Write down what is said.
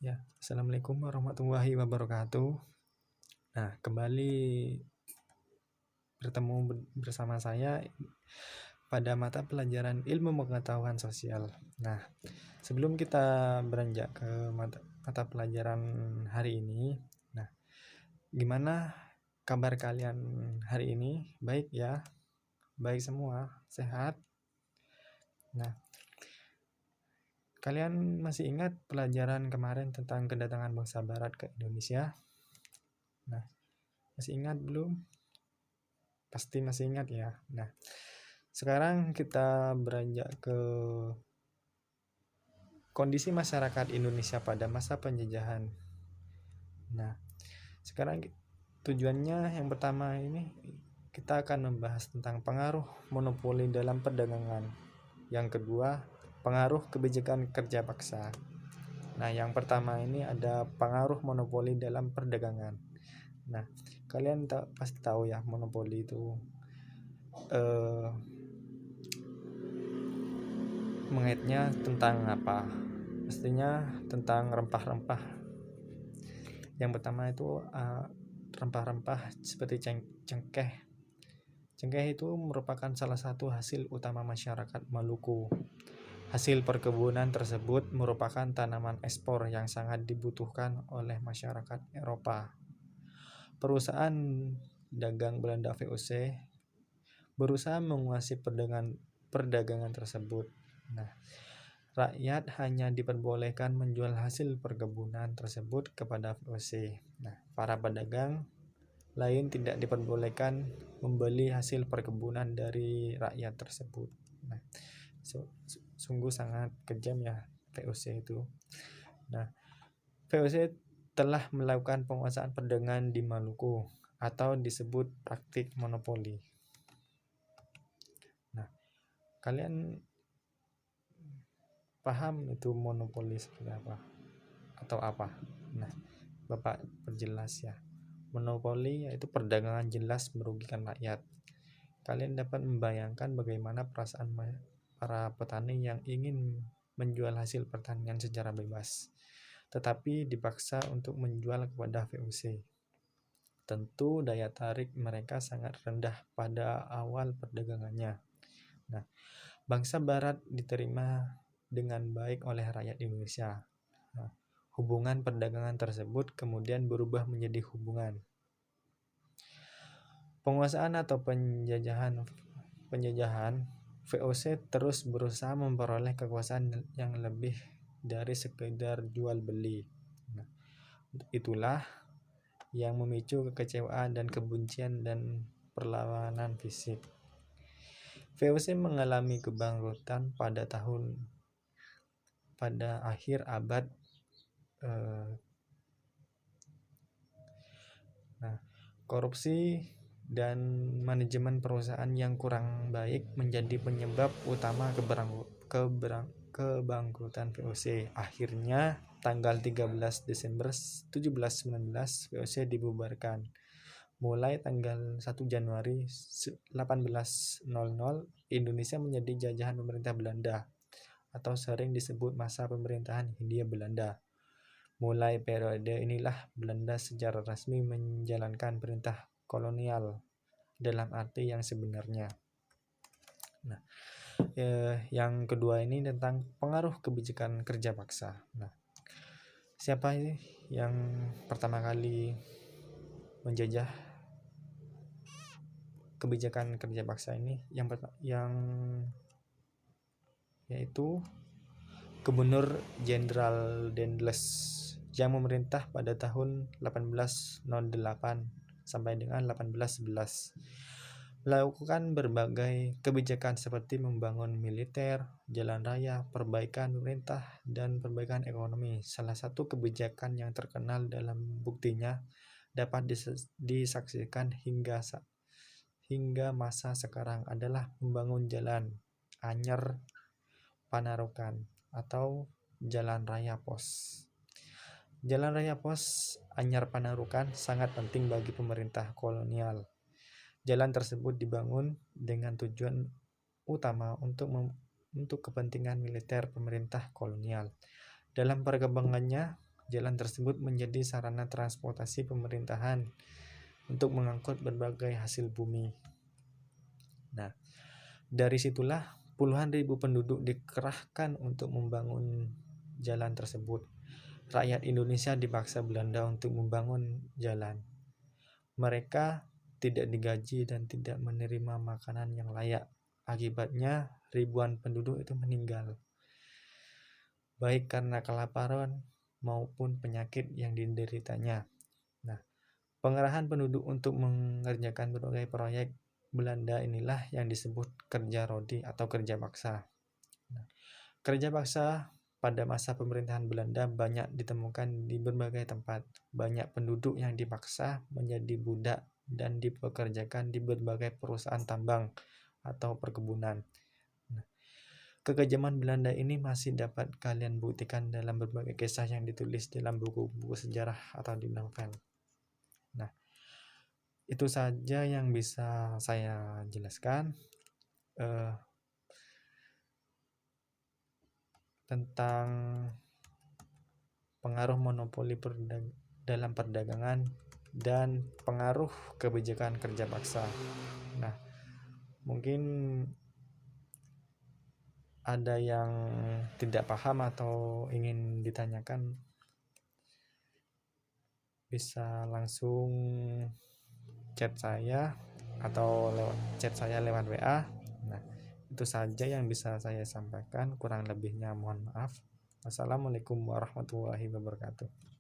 Ya, Assalamualaikum warahmatullahi wabarakatuh. Nah, kembali bertemu bersama saya pada mata pelajaran ilmu pengetahuan sosial. Nah, sebelum kita beranjak ke mata pelajaran hari ini, nah, gimana kabar kalian hari ini? Baik ya? Baik semua? Sehat? Nah, kalian masih ingat pelajaran kemarin tentang kedatangan bangsa Barat ke Indonesia? Nah, masih ingat belum? Pasti masih ingat ya. Nah, sekarang kita beranjak ke kondisi masyarakat Indonesia pada masa penjajahan. Nah, sekarang tujuannya yang pertama ini kita akan membahas tentang pengaruh monopoli dalam perdagangan. Yang kedua, pengaruh kebijakan kerja paksa. Nah, yang pertama ini ada pengaruh monopoli dalam perdagangan. Nah, kalian pasti tahu ya, monopoli itu mengaitnya tentang apa? Pastinya tentang rempah-rempah. Yang pertama itu rempah-rempah seperti cengkeh. Cengkeh itu merupakan salah satu hasil utama masyarakat Maluku. Hasil perkebunan tersebut merupakan tanaman ekspor yang sangat dibutuhkan oleh masyarakat Eropa. Perusahaan dagang Belanda VOC berusaha menguasai perdagangan tersebut. Nah, rakyat hanya diperbolehkan menjual hasil perkebunan tersebut kepada VOC. Nah, para pedagang lain tidak diperbolehkan membeli hasil perkebunan dari rakyat tersebut. Nah, sungguh sangat kejam ya VOC itu. Nah, VOC telah melakukan penguasaan perdagangan di Maluku atau disebut praktik monopoli. Nah, kalian paham itu monopoli seperti apa atau apa? Nah, Bapak perjelas ya. Monopoli yaitu perdagangan jelas merugikan rakyat. Kalian dapat membayangkan bagaimana perasaan para petani yang ingin menjual hasil pertanian secara bebas, tetapi dipaksa untuk menjual kepada VOC. Tentu daya tarik mereka sangat rendah pada awal perdagangannya. Nah, bangsa Barat diterima dengan baik oleh rakyat Indonesia. Nah, hubungan perdagangan tersebut kemudian berubah menjadi hubungan penguasaan atau penjajahan. VOC terus berusaha memperoleh kekuasaan yang lebih dari sekedar jual beli. Nah, itulah yang memicu kekecewaan dan kebencian dan perlawanan fisik. VOC mengalami kebangkrutan pada akhir abad korupsi dan manajemen perusahaan yang kurang baik menjadi penyebab utama kebangkrutan VOC. Akhirnya tanggal 13 Desember 1719 VOC dibubarkan. Mulai tanggal 1 Januari 1800 Indonesia menjadi jajahan pemerintah Belanda atau sering disebut masa pemerintahan Hindia Belanda. Mulai periode inilah Belanda secara resmi menjalankan perintah kolonial dalam arti yang sebenarnya. Nah, yang kedua ini tentang pengaruh kebijakan kerja paksa. Nah, siapa ini yang pertama kali menjajah kebijakan kerja paksa ini? Yang yaitu Gubernur Jenderal Dendles yang memerintah pada tahun 1808 sampai dengan 1811, melakukan berbagai kebijakan seperti membangun militer, jalan raya, perbaikan pemerintah, dan perbaikan ekonomi. Salah satu kebijakan yang terkenal dalam buktinya dapat disaksikan hingga masa sekarang adalah membangun jalan Anyer Panarukan atau Jalan Raya Pos. Jalan Raya Pos Anyar Panarukan sangat penting bagi pemerintah kolonial. Jalan tersebut dibangun dengan tujuan utama untuk kepentingan militer pemerintah kolonial. Dalam perkembangannya, Jalan tersebut menjadi sarana transportasi pemerintahan untuk mengangkut berbagai hasil bumi. Nah, dari situlah puluhan ribu penduduk dikerahkan untuk membangun jalan tersebut. Rakyat Indonesia dipaksa Belanda untuk membangun jalan. Mereka tidak digaji dan tidak menerima makanan yang layak. Akibatnya ribuan penduduk itu meninggal, baik karena kelaparan maupun penyakit yang dideritanya. Nah, pengerahan penduduk untuk mengerjakan berbagai proyek Belanda inilah yang disebut kerja rodi atau kerja paksa. Nah, kerja paksa pada masa pemerintahan Belanda banyak ditemukan di berbagai tempat. Banyak penduduk yang dipaksa menjadi budak dan dipekerjakan di berbagai perusahaan tambang atau perkebunan. Nah, kekejaman Belanda ini masih dapat kalian buktikan dalam berbagai kisah yang ditulis dalam buku-buku sejarah atau di novel. Nah, itu saja yang bisa saya jelaskan tentang pengaruh monopoli dalam perdagangan dan pengaruh kebijakan kerja paksa. Nah, mungkin ada yang tidak paham atau ingin ditanyakan, bisa langsung chat saya atau chat saya lewat WA. Nah, itu saja yang bisa saya sampaikan, kurang lebihnya mohon maaf. Wassalamualaikum warahmatullahi wabarakatuh.